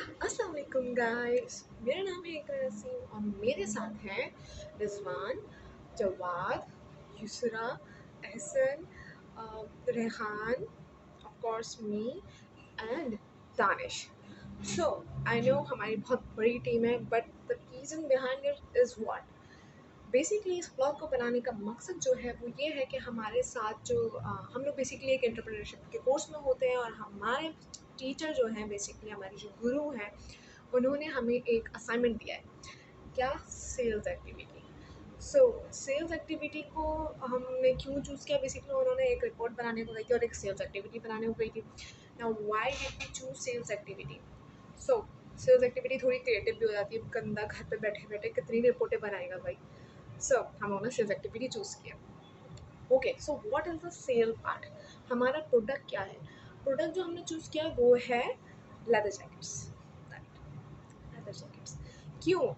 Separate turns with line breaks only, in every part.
अस्सलाम वालेकुम गाइस, मेरा नाम है इकरा नसीम और मेरे साथ हैं Rizwan, Jawad, Yusra, Ehsan, Rehan, of course me and Danish. So I know हमारी बहुत बड़ी टीम है, but the reason behind it is what basically इस ब्लॉग को बनाने का मकसद जो है वो ये है कि हमारे साथ जो हम लोग बेसिकली एक एंटरप्रेन्योरशिप के कोर्स में होते हैं और हमारे टीचर जो हैं बेसिकली हमारे जो गुरु हैं उन्होंने हमें एक असाइनमेंट दिया है। क्या? Sales activity. So sales activity को हमने क्यों चूज़ किया? बेसिकली उन्होंने एक रिपोर्ट बनाने को कही थी और एक सेल्स एक्टिविटी बनाने को कही थी। Now why did we choose sales activity? So sales activity थोड़ी क्रिएटिव भी हो जाती है, बंदा घर पे बैठे बैठे कितनी रिपोर्टें बनाएगा भाई। सो हम लोगों ने सेल्स एक्टिविटी चूज़ किया। Okay, so what is the sale part? हमारा प्रोडक्ट क्या है? प्रोडक्ट जो हमने चूज़ किया वो है लेदर जैकेट्स। लेदर जैकेट्स क्यों?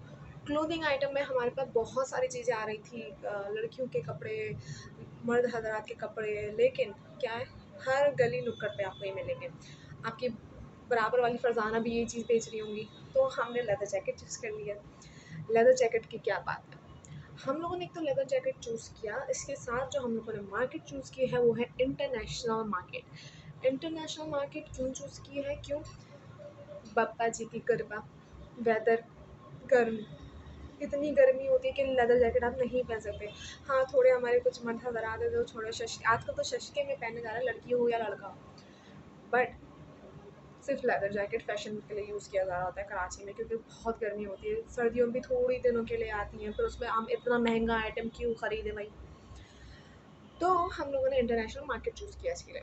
क्लोथिंग आइटम में हमारे पास बहुत सारी चीज़ें आ रही थी, लड़कियों के कपड़े, मर्द हजरात के कपड़े, लेकिन क्या है, हर गली नुक्कड़ पे आपको ये मिलेंगे। आपकी बराबर वाली फरजाना भी ये चीज़ बेच रही होंगी, तो हमने लेदर जैकेट चूज़ कर लिया। लेदर जैकेट की क्या बात है, हम लोगों ने एक तो लेदर जैकेट चूज़ किया, इसके साथ जो हम लोगों ने मार्केट चूज़ की है वो है इंटरनेशनल मार्केट। इंटरनेशनल मार्केट क्यों चूज़ की है? क्यों? बप्पा जी की कृपा, वेदर गर्म, इतनी गर्मी होती है कि लेदर जैकेट आप नहीं पहन सकते। हाँ, थोड़े हमारे कुछ मर्द हज़रात हैं जो थोड़े आजकल तो शशके में पहने जा रहे हैं, लड़की हो या लड़का हो, बट सिर्फ लेदर जैकेट फैशन के लिए यूज़ किया जा रहा होता है कराची में, क्योंकि बहुत गर्मी होती है। सर्दियों में भी थोड़ी दिनों के लिए आती हैं, फिर उसमें हम इतना महंगा आइटम क्यों खरीदें भाई। तो हम लोगों ने इंटरनेशनल मार्केट चूज़ किया इसके लिए।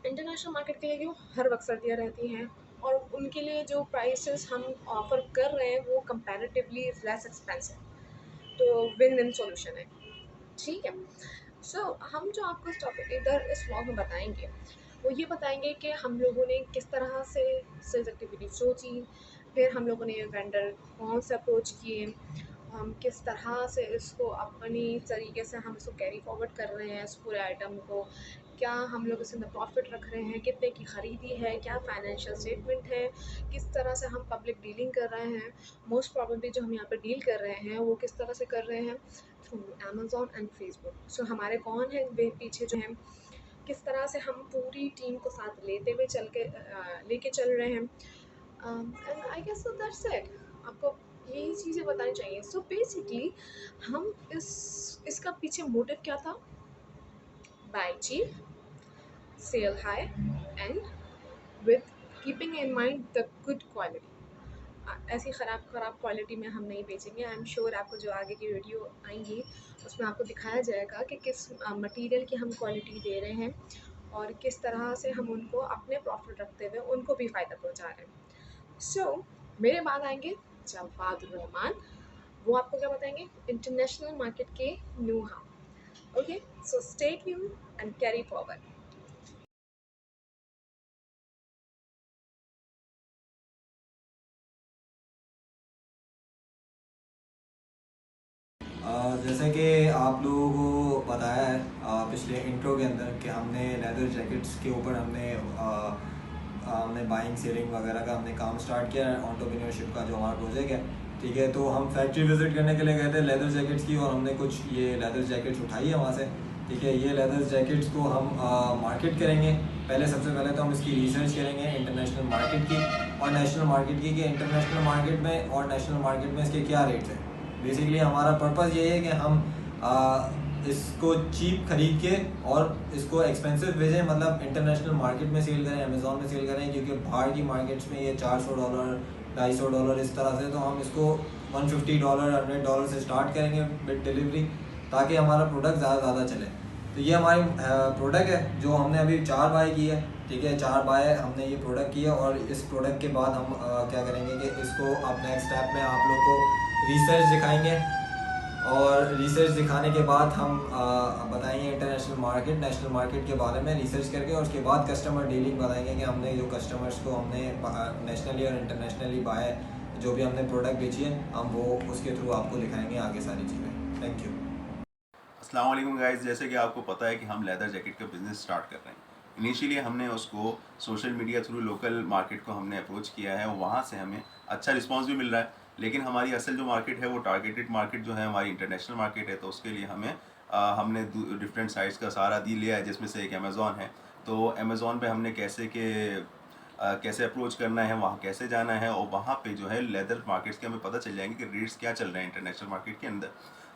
इंटरनेशनल मार्केट के लिए क्यों? हर वक्त सर्दियाँ रहती हैं और उनके लिए जो प्राइसेस हम ऑफ़र कर रहे हैं वो कंपैरेटिवली लेस एक्सपेंसिव, तो विन विन सॉल्यूशन है। ठीक है। सो हम जो आपको इस टॉपिक इधर इस व्लॉग में बताएंगे वो ये बताएंगे कि हम लोगों ने किस तरह से सेल्स एक्टिविटी सोची, फिर हम लोगों ने वेंडर कौन से अप्रोच किए, हम किस तरह से इसको अपनी तरीके से हम इसको कैरी फॉरवर्ड कर रहे हैं इस पूरे आइटम को, क्या हम लोग इसके अंदर प्रॉफिट रख रहे हैं, कितने की ख़रीदी है, क्या फाइनेंशियल स्टेटमेंट है, किस तरह से हम पब्लिक डीलिंग कर रहे हैं, मोस्ट प्रॉबेबली जो हम यहाँ पर डील कर रहे हैं वो किस तरह से कर रहे हैं थ्रू अमेज़ॉन एंड फेसबुक। सो हमारे कौन है पीछे जो हैं, किस तरह से हम पूरी टीम को साथ लेते हुए लेके चल रहे हैं। And I guess so that's it. आपको यही चीज़ें बतानी चाहिए। सो बेसिकली हम इसका पीछे मोटिव क्या था? Buy cheap, sell high and with keeping in mind the good quality. ऐसी ख़राब ख़राब क्वालिटी में हम नहीं बेचेंगे। आई एम श्योर आपको जो आगे की वीडियो आएंगी उसमें आपको दिखाया जाएगा कि किस मटेरियल की हम क्वालिटी दे रहे हैं और किस तरह से हम उनको अपने प्रॉफिट रखते हुए उनको भी फ़ायदा पहुंचा रहे हैं। सो मेरे बाद आएंगे जवाद रहमान, वो आपको क्या बताएंगे इंटरनेशनल मार्केट के knew how. Okay, so stay tuned and carry forward.
जैसे कि आप लोगों को बताया है पिछले इंट्रो के अंदर कि हमने लेदर जैकेट्स के ऊपर हमने बाइंग सेलिंग वगैरह का हमने काम स्टार्ट किया है, एंटरप्रेन्योरशिप का जो हमारा प्रोजेक्ट है। ठीक है, तो हम फैक्ट्री विजिट करने के लिए गए थे लेदर जैकेट्स की और हमने कुछ ये लेदर जैकेट्स उठाई है वहाँ से। ठीक है, ये लेदर जैकेट्स को हम मार्केट करेंगे। पहले सबसे पहले तो हम इसकी रिसर्च करेंगे इंटरनेशनल मार्केट की और नेशनल मार्केट की, कि इंटरनेशनल मार्केट में और नेशनल मार्केट में इसके क्या रेट्स हैं। बेसिकली हमारा पर्पज़ ये है कि हम इसको चीप खरीद के और इसको एक्सपेंसिव भेजें, मतलब इंटरनेशनल मार्केट में सेल करें, अमेज़ॉन में सेल करें, क्योंकि बाहर की मार्केट्स में ये $400 $250 इस तरह से, तो हम इसको $150 $100 से स्टार्ट करेंगे विद डिलीवरी, ताकि हमारा प्रोडक्ट ज़्यादा चले। तो ये हमारी प्रोडक्ट है जो हमने अभी 4 बाय की है। ठीक है, 4 बाय हमने ये प्रोडक्ट किया और इस प्रोडक्ट के बाद हम क्या करेंगे कि इसको अब नेक्स्ट स्टेप में आप लोग को रिसर्च दिखाएंगे और रिसर्च दिखाने के बाद हम बताएंगे इंटरनेशनल मार्केट नेशनल मार्केट के बारे में रिसर्च करके, और उसके बाद कस्टमर डीलिंग बताएंगे कि हमने जो कस्टमर्स को हमने नेशनली और इंटरनेशनली बाय जो भी हमने प्रोडक्ट बेची है हम वो उसके थ्रू आपको दिखाएंगे आगे सारी चीज़ें। Thank you.
अस्सलाम वालेकुम गाइस, जैसे कि आपको पता है कि हम लेदर जैकेट का बिज़नेस स्टार्ट कर रहे हैं। इनिशियली हमने उसको social media through local market को हमने अप्रोच किया है, वहाँ से हमें अच्छा रिस्पांस भी मिल रहा है। लेकिन हमारी असल जो मार्केट है वो टारगेटेड मार्केट जो है हमारी इंटरनेशनल मार्केट है, तो उसके लिए हमने डिफरेंट साइट्स का सहारा दी लिया है, जिसमें से एक अमेज़ॉन है। तो अमेज़ॉन पे हमने कैसे अप्रोच करना है, वहाँ कैसे जाना है, और वहाँ पे जो है लेदर मार्केट्स के हमें पता चल जाएंगे कि रेट्स क्या चल रहे हैं इंटरनेशनल मार्केट के अंदर।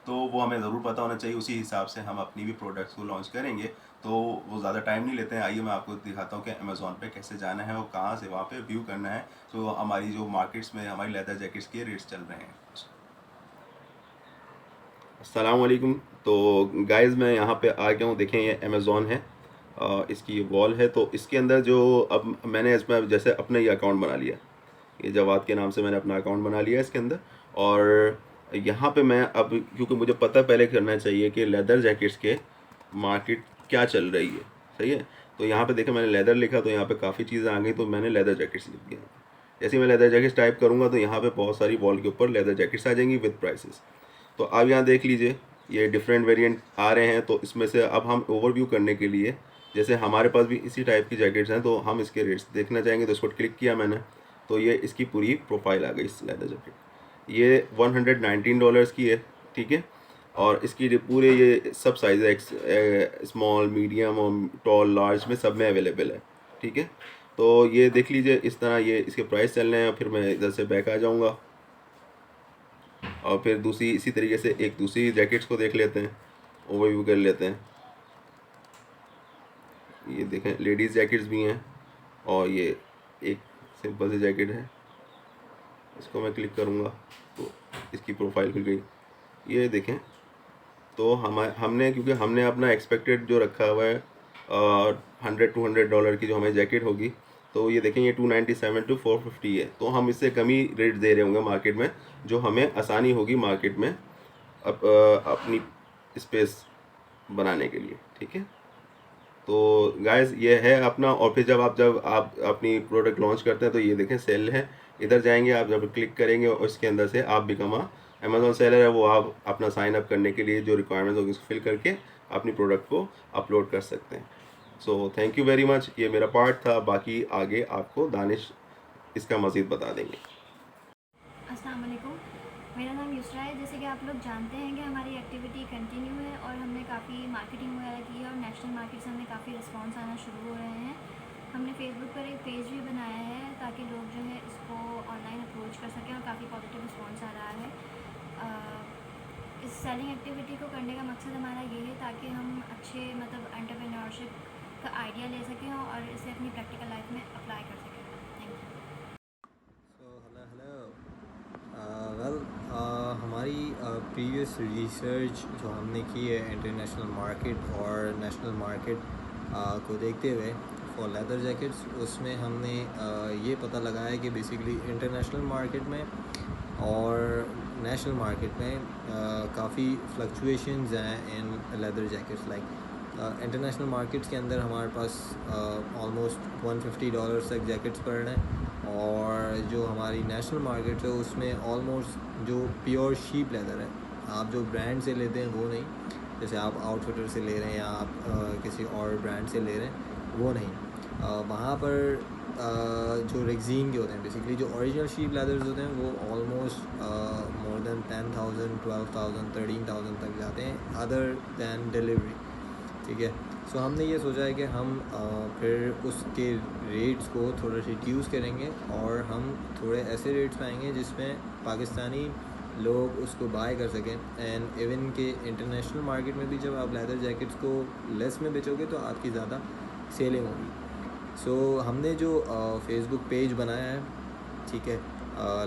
तो वो हमें ज़रूर पता होना चाहिए, उसी हिसाब से हम अपनी भी प्रोडक्ट्स को लॉन्च करेंगे। तो वो ज़्यादा टाइम नहीं लेते हैं। आइए मैं आपको दिखाता हूँ कि अमेज़ॉन पे कैसे जाना है और कहाँ से वहाँ पे व्यू करना है। तो हमारी जो मार्केट्स में हमारी लेदर जैकेट्स के रेट्स चल रहे हैं। अस्सलाम वालेकुम। तो गाइस मैं यहाँ पे आ गया हूँ, देखें ये अमेज़ॉन है, इसकी वॉल है। तो इसके अंदर जो अब मैंने इसमें जैसे अपना ये अकाउंट बना लिया, ये जवाद के नाम से मैंने अपना अकाउंट बना लिया है इसके अंदर। और यहाँ पे मैं अब, क्योंकि मुझे पता पहले करना चाहिए कि लेदर जैकेट्स के मार्केट क्या चल रही है, सही है। तो यहाँ पे देखें मैंने लेदर लिखा, तो यहाँ पे काफ़ी चीज़ें आ गई, तो मैंने लेदर जैकेट्स लिख दिया। जैसे मैं लेदर जैकेट्स टाइप करूँगा तो यहाँ पे बहुत सारी वॉल के ऊपर लेदर जैकेट्स आ जाएंगी विद प्राइसेस। तो आप यहाँ देख लीजिए ये डिफरेंट वेरिएंट आ रहे हैं। तो इसमें से अब हम ओवरव्यू करने के लिए, जैसे हमारे पास भी इसी टाइप की जैकेट्स हैं, तो हम इसके रेट्स देखना चाहेंगे। तो इसको क्लिक किया मैंने, तो ये इसकी पूरी प्रोफाइल आ गई इस लेदर जैकेट। ये $119 की है, ठीक है। और इसकी जो पूरे ये सब साइज़ है, स्मॉल, मीडियम और टॉल, लार्ज में सब में अवेलेबल है, ठीक है। तो ये देख लीजिए इस तरह ये इसके प्राइस चल रहे हैं। फिर मैं इधर से बैक आ जाऊँगा और फिर दूसरी इसी तरीके से एक दूसरी जैकेट्स को देख लेते हैं, ओवरव्यू कर लेते हैं। ये देखें लेडीज़ जैकेट्स भी हैं, और ये एक सिंपल सी जैकेट है, इसको मैं क्लिक करूँगा तो इसकी प्रोफाइल खुल गई। ये देखें, तो हमने क्योंकि हमने अपना एक्सपेक्टेड जो रखा हुआ है $100-200 की जो हमारी जैकेट होगी, तो ये देखें ये 297 to 450 है। तो हम इससे कम ही रेट दे रहे होंगे मार्केट में, जो हमें आसानी होगी मार्केट में अपनी स्पेस बनाने के लिए, ठीक है। तो गाइस ये है अपना। और फिर जब आप अपनी प्रोडक्ट लॉन्च करते हैं तो ये देखें सेल है, इधर जाएंगे आप, जब क्लिक करेंगे और इसके अंदर से आप बिकम अमेज़ॉन सेलर है, वो आप अपना साइन अप करने के लिए जो रिक्वायरमेंट्स होगी उसको फिल करके अपनी प्रोडक्ट को अपलोड कर सकते हैं। So thank you very much, ये मेरा पार्ट था। बाकी आगे आपको दानिश इसका मज़ीद बता देंगे।
अस्सलाम वालेकुम, मेरा नाम युसरा है। जैसे कि आप लोग जानते हैं कि हमारी एक्टिविटी कंटिन्यू है और हमने काफ़ी मार्केटिंग वगैरह की है और नेशनल मार्केट से हमें काफ़ी रिस्पांस आना शुरू हो रहे हैं। हमने फेसबुक पर एक पेज भी बनाया है ताकि लोग जो है इसको ऑनलाइन अप्रोच कर सकें, और काफ़ी पॉजिटिव रिस्पांस आ रहा है। इस सेलिंग एक्टिविटी को करने का मकसद हमारा ये है ताकि हम अच्छे मतलब एंटरप्रेन्योरशिप का आइडिया ले सकें और इसे अपनी प्रैक्टिकल लाइफ में अप्लाई कर सकें। Thank you.
वेल हमारी प्रीवियस रिसर्च जो हमने की है इंटरनेशनल मार्केट और नेशनल मार्केट को देखते हुए फॉर लेदर जैकेट्स, उसमें हमने ये पता लगाया कि बेसिकली इंटरनेशनल मार्केट में और नेशनल मार्केट में काफ़ी फ्लक्चुएशंस हैं in leather jackets. Like international markets के अंदर हमारे पास ऑलमोस्ट $150 तक जैकेट्स पड़ रहे हैं, और जो हमारी नेशनल मार्केट है उसमें ऑलमोस्ट जो प्योर शीप लेदर है, आप जो ब्रांड से लेते हैं वो नहीं, जैसे आप आउटफिटर से ले रहे हैं या आप किसी और ब्रांड से ले रहे हैं वो नहीं। वहाँ पर जो रेक्जीन के होते हैं, बेसिकली जो ओरिजिनल शीप लेदर्स होते हैं, वो ऑलमोस्ट मोर देन 10,000, 12,000, 13,000 तक जाते हैं अदर दैन डिलीवरी, ठीक है। सो हमने ये सोचा है कि हम फिर उसके रेट्स को थोड़ा रिड्यूस करेंगे और हम थोड़े ऐसे रेट्स पाएंगे जिसमें पाकिस्तानी लोग उसको बाय कर सकें। एंड इवन के इंटरनेशनल मार्केट में भी जब आप लेदर जैकेट्स को लेस में बेचोगे तो आपकी ज़्यादा सेलिंग होगी। सो हमने जो फेसबुक पेज बनाया है, ठीक है,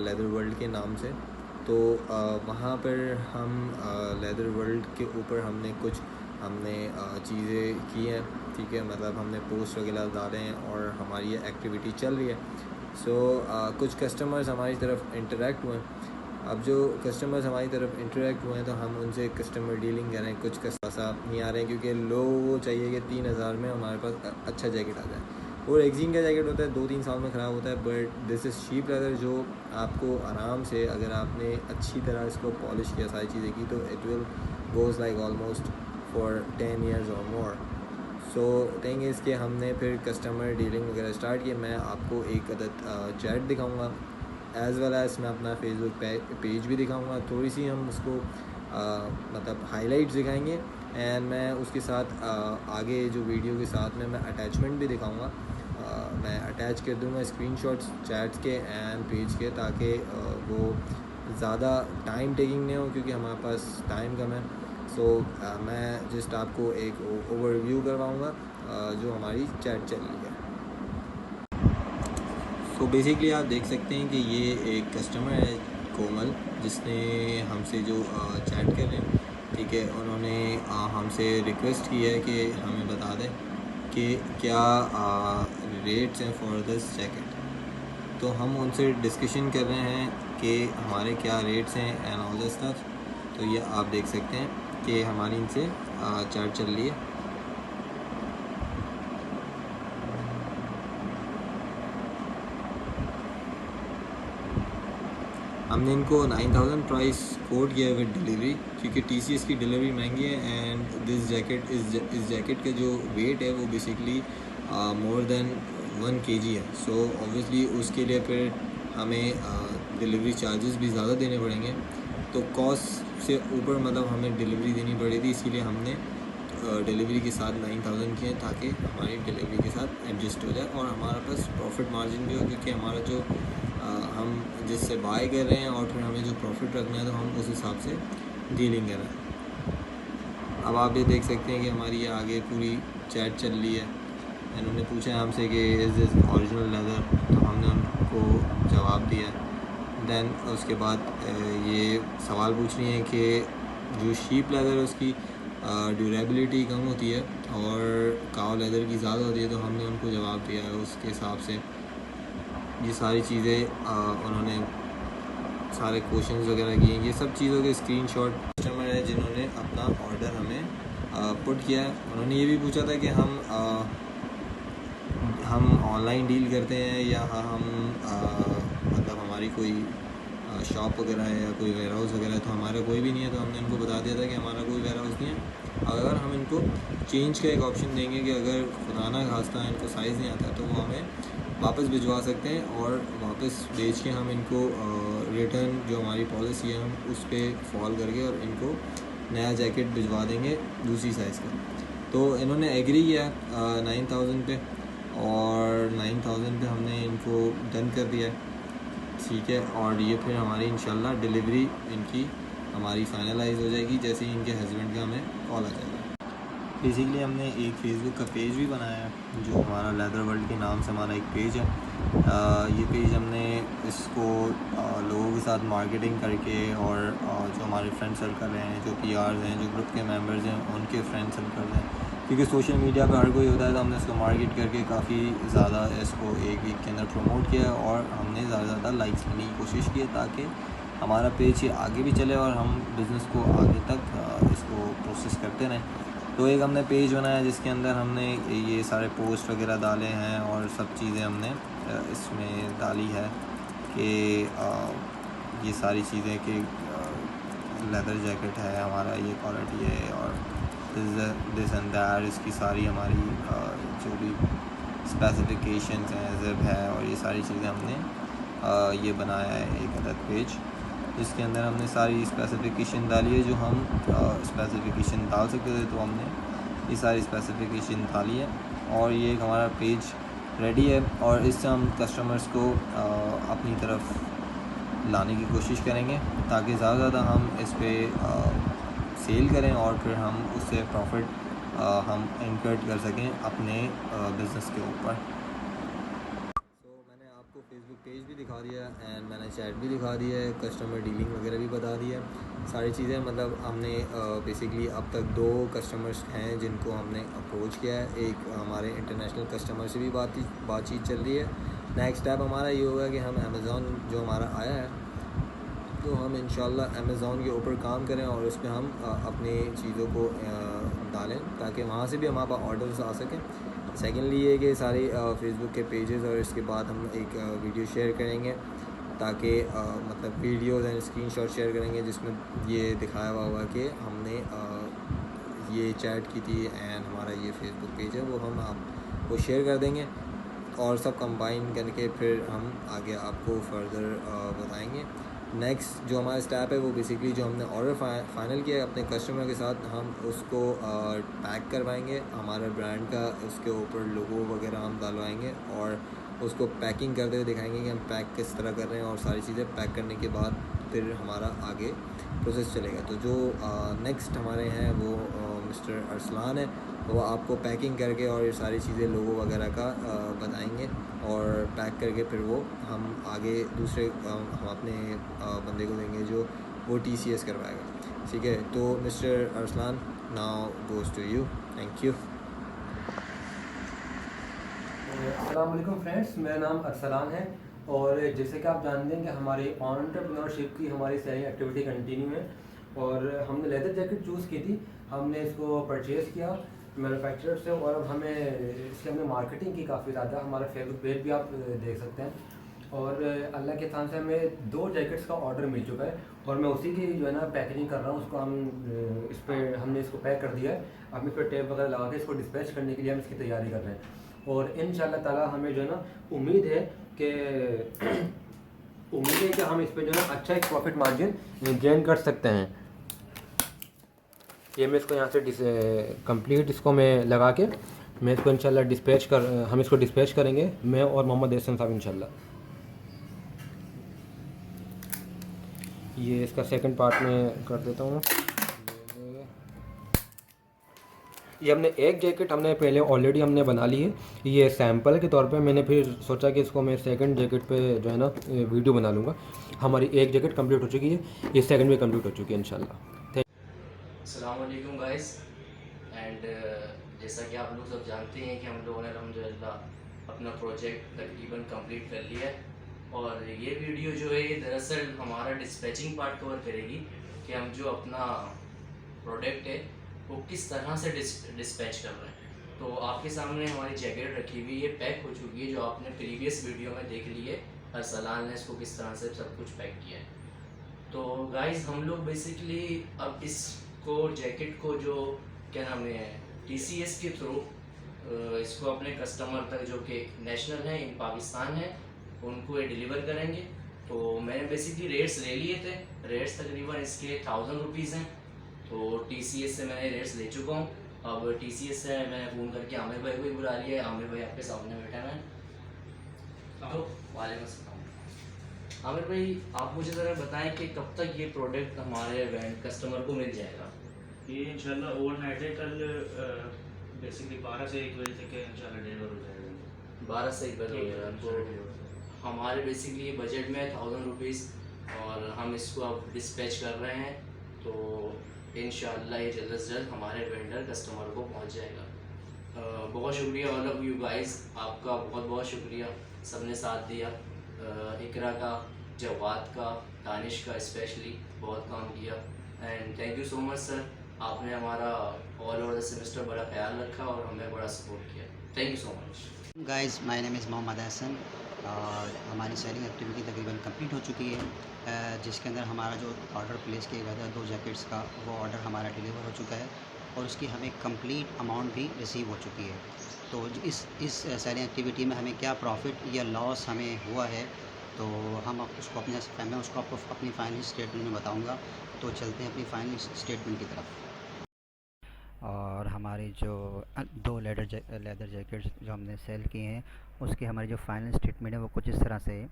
लेदर वर्ल्ड के नाम से, तो वहाँ पर हम लेदर वर्ल्ड के ऊपर हमने चीज़ें की हैं, ठीक है, मतलब हमने पोस्ट वगैरह डाले हैं और हमारी ये एक्टिविटी चल रही है। सो कुछ कस्टमर्स हमारी तरफ इंटरेक्ट हुए हैं। अब जो कस्टमर्स हमारी तरफ इंटरेक्ट हुए हैं तो हम उनसे कस्टमर डीलिंग कर रहे हैं। कुछ कस्टमर नहीं आ रहे हैं क्योंकि लोगों को चाहिए कि 3,000 में हमारे पास अच्छा जैकेट आ जाए, और एक्जिंग का जैकेट होता है 2-3 साल में ख़राब होता है। But this is sheep leather, जो आपको आराम से, अगर आपने अच्छी तरह इसको पॉलिश किया, सारी चीज़ें की, तो it will goes like almost for 10 years और मोर। सो थिंग इज़ कि हमने फिर कस्टमर डीलिंग वगैरह स्टार्ट किया। मैं आपको एक अदद चैट दिखाऊंगा, एज़ वेल एज़ मैं अपना फेसबुक पेज भी दिखाऊंगा। थोड़ी सी हम उसको मतलब हाइलाइट्स दिखाएंगे एंड मैं उसके साथ आगे जो वीडियो के साथ में मैं अटैचमेंट भी दिखाऊंगा। मैं अटैच कर दूंगा स्क्रीनशॉट्स चैट्स के एंड पेज के, ताकि वो ज़्यादा टाइम टेकिंग नहीं हो, क्योंकि हमारे पास टाइम कम है। सो मैं जस्ट आपको एक ओवरव्यू करवाऊँगा जो हमारी चैट चल रही है। सो बेसिकली आप देख सकते हैं कि ये एक कस्टमर है कोमल, जिसने हमसे जो चैट कर रहे हैं, ठीक है, उन्होंने हमसे रिक्वेस्ट की है कि हमें बता दें कि क्या रेट्स हैं फॉर दिस जैकेट। तो हम उनसे डिस्कशन कर रहे हैं कि हमारे क्या रेट्स हैं एंड ऑल दिस स्टफ। तो ये आप देख सकते हैं कि हमारी इनसे चैट चल रही है। हमने इनको 9000 प्राइस कोट किया है विद डिलीवरी, क्योंकि TCS की डिलीवरी महंगी है एंड दिस जैकेट इस जैकेट का जो वेट है वो बेसिकली मोर देन 1 kg है। सो ऑब्वियसली उसके लिए फिर हमें डिलीवरी चार्जेस भी ज़्यादा देने पड़ेंगे। तो कॉस्ट से ऊपर मतलब हमें डिलीवरी देनी पड़ेगी, इसीलिए हमने डिलीवरी के साथ 9000 किए, ताकि हमारी डिलीवरी के साथ एडजस्ट हो जाए और हमारे पास प्रॉफिट मार्जिन भी हो, क्योंकि हमारा जो हम जिससे बाय कर रहे हैं और फिर हमें जो प्रॉफिट रखना है तो हम उस हिसाब से डीलिंग कर रहे हैं। अब आप ये देख सकते हैं कि हमारी ये आगे पूरी चैट चल रही है। इन्होंने पूछा है हमसे कि इज़ दिस ओरिजिनल लेदर, तो हमने उनको जवाब दिया। दैन उसके बाद ये सवाल पूछ रही है कि जो शीप लेदर है उसकी ड्यूरेबिलिटी कम होती है और काव लेदर की ज़्यादा होती है, तो हमने उनको जवाब दिया है उसके हिसाब से। ये सारी चीज़ें उन्होंने सारे क्वेश्चंस वगैरह किए। ये सब चीज़ों के स्क्रीनशॉट कस्टमर है जिन्होंने अपना ऑर्डर हमें पुट किया है। उन्होंने ये भी पूछा था कि हम ऑनलाइन डील करते हैं या हम मतलब हमारी कोई शॉप वगैरह है या कोई वेयर हाउस वगैरह है। तो हमारा कोई भी नहीं है, तो हमने इनको बता दिया था कि हमारा कोई वेयर हाउस नहीं है। अगर हम इनको चेंज का एक ऑप्शन देंगे कि अगर खुदा ना खास्ता इनको साइज़ नहीं आता, तो वो हमें वापस भिजवा सकते हैं और वापस भेज के हम इनको रिटर्न जो हमारी पॉलिसी है हम उस पर फॉल करके और इनको नया जैकेट भिजवा देंगे दूसरी साइज़ का। तो इन्होंने एग्री किया 9000 पे, और 9000 पे हमने इनको डन कर दिया, ठीक है। और ये फिर हमारी इंशाल्लाह डिलीवरी इनकी हमारी फाइनलाइज हो जाएगी जैसे ही इनके हस्बैंड का हमें कॉल आ जाएगा। बेसिकली हमने एक फेसबुक का पेज भी बनाया है जो हमारा लेदर वर्ल्ड के नाम से हमारा एक पेज है। ये पेज हमने इसको लोगों के साथ मार्केटिंग करके और जो हमारे फ्रेंड सर्कल हैं, जो PRs हैं, जो ग्रुप के मेंबर्स हैं, उनके फ्रेंड सर्कल हैं, क्योंकि सोशल मीडिया पर हर कोई होता है, तो हमने इसको मार्केट करके काफ़ी ज़्यादा इसको एक वीक के अंदर प्रमोट किया और हमने ज़्यादा लाइक्स लेने की कोशिश की ताकि हमारा पेज ये आगे भी चले और हम बिज़नेस को आगे तक इसको प्रोसेस करते रहें। तो एक हमने पेज बनाया जिसके अंदर हमने ये सारे पोस्ट वगैरह डाले हैं और सब चीज़ें हमने इसमें डाली है कि ये सारी चीज़ें कि लेदर जैकेट है हमारा, ये क्वालिटी है और दिस एंड दैट, इसकी सारी हमारी जो भी स्पेसिफिकेशंस हैं, ज़िप है और ये सारी चीज़ें हमने ये बनाया है एक अदद पेज, जिसके अंदर हमने सारी स्पेसिफिकेशन डाली है जो हम स्पेसिफिकेशन डाल सकते थे। तो हमने ये सारी स्पेसिफिकेशन डाली है और ये एक हमारा पेज रेडी है और इससे हम कस्टमर्स को अपनी तरफ लाने की कोशिश करेंगे ताकि ज़्यादा ज़्यादा हम इस पर सेल करें और फिर हम उससे प्रॉफिट हम इनकर्ट कर सकें अपने बिज़नेस के ऊपर। मैंने आपको फेसबुक पेज भी दिखा दिया एंड मैंने चैट भी दिखा दिया है, कस्टमर डीलिंग वगैरह भी बता दी है, सारी चीज़ें। मतलब हमने बेसिकली अब तक 2 कस्टमर्स हैं जिनको हमने अप्रोच किया है। एक हमारे इंटरनेशनल कस्टमर से भी बातचीत चल रही है। नेक्स्ट स्टेप हमारा ये होगा कि हम अमेज़ॉन जो हमारा आया है तो हम इंशाल्लाह अमेज़ॉन के ऊपर काम करें और उस पर हम अपनी चीज़ों को डालें ताकि वहाँ से भी हमारे पास ऑर्डर्स आ सकें। सेकेंडली ये कि सारे फेसबुक के पेजेस और इसके बाद हम एक वीडियो शेयर करेंगे ताकि मतलब वीडियोस एंड स्क्रीनशॉट शेयर करेंगे जिसमें ये दिखाया हुआ होगा कि हमने ये चैट की थी एंड हमारा ये फेसबुक पेज है वो हम आपको शेयर कर देंगे और सब कंबाइन करके फिर हम आगे आपको फर्दर बताएंगे। नेक्स्ट जो हमारा स्टेप है वो बेसिकली जो हमने ऑर्डर फाइनल किया है अपने कस्टमर के साथ, हम उसको पैक करवाएंगे, हमारा ब्रांड का उसके ऊपर लोगो वगैरह हम डलवाएंगे और उसको पैकिंग करते हुए दिखाएंगे कि हम पैक किस तरह कर रहे हैं और सारी चीज़ें पैक करने के बाद फिर हमारा आगे प्रोसेस चलेगा। तो जो नेक्स्ट हमारे हैं वो मिस्टर अरसलान है, वो आपको पैकिंग करके और ये सारी चीज़ें लोगो वगैरह का बताएंगे और पैक करके फिर वो हम आगे दूसरे हम अपने बंदे को देंगे जो वो TCS करवाएगा। ठीक है, तो mister Arsalan now goes to you. Thank you.
अस्सलाम वालेकुम फ्रेंड्स, मेरा नाम अरसलान है और जैसे कि आप जानते हैं कि हमारी एंटरप्रेन्योरशिप की हमारी सेलिंग एक्टिविटी कंटिन्यू है और हमने लेदर जैकेट चूज़ की थी, हमने इसको परचेज़ किया मैन्युफैक्चरर से और अब हमें इसकी हमने मार्केटिंग की काफ़ी ज़्यादा, हमारा फेसबुक पेज भी आप देख सकते हैं और अल्लाह के थान से हमें 2 जैकेट्स का ऑर्डर मिल चुका है और मैं उसी की जो है ना पैकेजिंग कर रहा हूँ। उसको हम इस पर हमने इसको पैक कर दिया है, अब इस पर टेप वगैरह लगा के इसको डिस्पैच करने के लिए हम इसकी तैयारी कर रहे हैं और इंशाल्लाह ताला हमें जो है ना उम्मीद है कि हम इस पर जो है ना अच्छा एक प्रॉफिट मार्जिन गेन कर सकते हैं। ये मैं इसको यहाँ से कंप्लीट इसको मैं लगा के मैं इसको इंशाल्लाह हम इसको डिस्पैच करेंगे, मैं और मोहम्मद एहसन साहब इंशाल्लाह। ये इसका सेकंड पार्ट में कर देता हूँ। ये हमने एक जैकेट हमने पहले ऑलरेडी हमने बना ली है, ये सैंपल के तौर पे मैंने फिर सोचा कि इसको मैं सेकंड जैकेट पे जो है ना वीडियो बना लूँगा। हमारी एक जैकेट कंप्लीट हो चुकी है, ये सेकंड भी कंप्लीट हो चुकी है इंशाल्लाह।
अस्सलाम वालेकुम गाइस एंड जैसा कि आप लोग सब जानते हैं कि हम लोगों ने अल्हम्दुलिल्लाह अपना प्रोजेक्ट तकरीबन कंप्लीट कर लिया है और ये वीडियो जो है ये दरअसल हमारा डिस्पैचिंग पार्ट कवर करेगी कि हम जो अपना प्रोडक्ट है वो किस तरह से डिस्पैच कर रहे हैं। तो आपके सामने हमारी जैकेट रखी हुई है, पैक हो चुकी है, जो आपने प्रीवियस वीडियो में देख ली है अरसलान ने इसको किस तरह से सब कुछ पैक किया है। तो गाइस हम लोग बेसिकली अब इसको जैकेट को जो क्या नाम है TCS के थ्रू इसको अपने कस्टमर तक जो कि नेशनल है इन पाकिस्तान है उनको ये डिलीवर करेंगे। तो मैंने बेसिकली रेट्स ले लिए थे, रेट्स तकरीबन इसके 1000 रुपीज़ हैं। तो TCS से मैंने रेट्स ले चुका हूँ। अब TCS से मैंने फ़ोन करके आमिर भाई को भी बुला लिया है, आमिर भाई आपके सामने बैठा है। तो वालेकुम अस्सलाम। आमिर भाई आप मुझे ज़रा बताएं कि कब तक ये प्रोडक्ट हमारे कस्टमर को मिल जाएगा।
ये इंशाल्लाह ओवरनाइट है, कल बेसिकली 12 से 1 बजे तक इंशाल्लाह डिलीवर हो जाएगा।
12 से 1 बजे हो जाएगा। तो हमारे बेसिकली बजट में 1000 रुपीज़ और हम इसको अब डिस्पैच कर रहे हैं। तो इंशाल्लाह ये जल्द से जल्द हमारे वेंडर कस्टमर को पहुंच जाएगा। बहुत शुक्रिया ऑल ऑफ यू गाइस, आपका बहुत बहुत शुक्रिया, सबने साथ दिया। इकरा का, जवाद का, दानिश का स्पेशली बहुत काम किया and thank you so much sir, आपने हमारा ऑल ओवर द सेमेस्टर बड़ा ख्याल रखा और हमें बड़ा सपोर्ट किया। Thank you so much
guys. My name is Mohammad Hasan और हमारी सेलिंग एक्टिविटी तकरीबन कंप्लीट हो चुकी है, जिसके अंदर हमारा जो ऑर्डर प्लेस किया गया था 2 जैकेट्स का, वो ऑर्डर हमारा डिलीवर हो चुका है और उसकी हमें कंप्लीट अमाउंट भी रिसीव हो चुकी है। तो इस सेलिंग एक्टिविटी में हमें क्या प्रॉफिट या लॉस हमें हुआ है तो हम उसको मैं उसको आपको अपनी फाइनल स्टेटमेंट में बताऊँगा। तो चलते हैं अपनी फाइनल स्टेटमेंट की तरफ। और हमारी जो 2 लेदर जैकेट्स जो हमने सेल किए हैं उसकी हमारी जो फाइनल स्टेटमेंट है वो कुछ इस तरह से है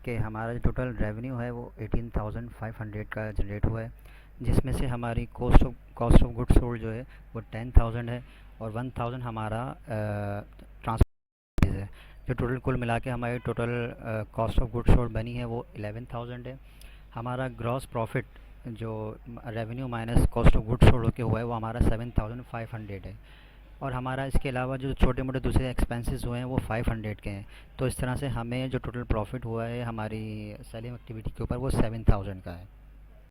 कि हमारा जो टोटल रेवेन्यू है वो 18,500 का जनरेट हुआ है, जिसमें से हमारी कॉस्ट ऑफ गुड्स सोल्ड जो है वो 10,000 है और 1,000 हमारा ट्रांसपोर्ट है। जो टोटल कुल मिला के हमारी total cost of goods sold बनी है वो 11,000 है। हमारा ग्रॉस प्रॉफिट जो revenue minus cost of goods sold होकर हुआ है वो हमारा 7,500 है और हमारा इसके अलावा जो छोटे मोटे दूसरे एक्सपेंसेस हुए हैं वो 500 के हैं। तो इस तरह से हमें जो टोटल प्रॉफिट हुआ है हमारी सेलिंग एक्टिविटी के ऊपर वो 7,000 का है।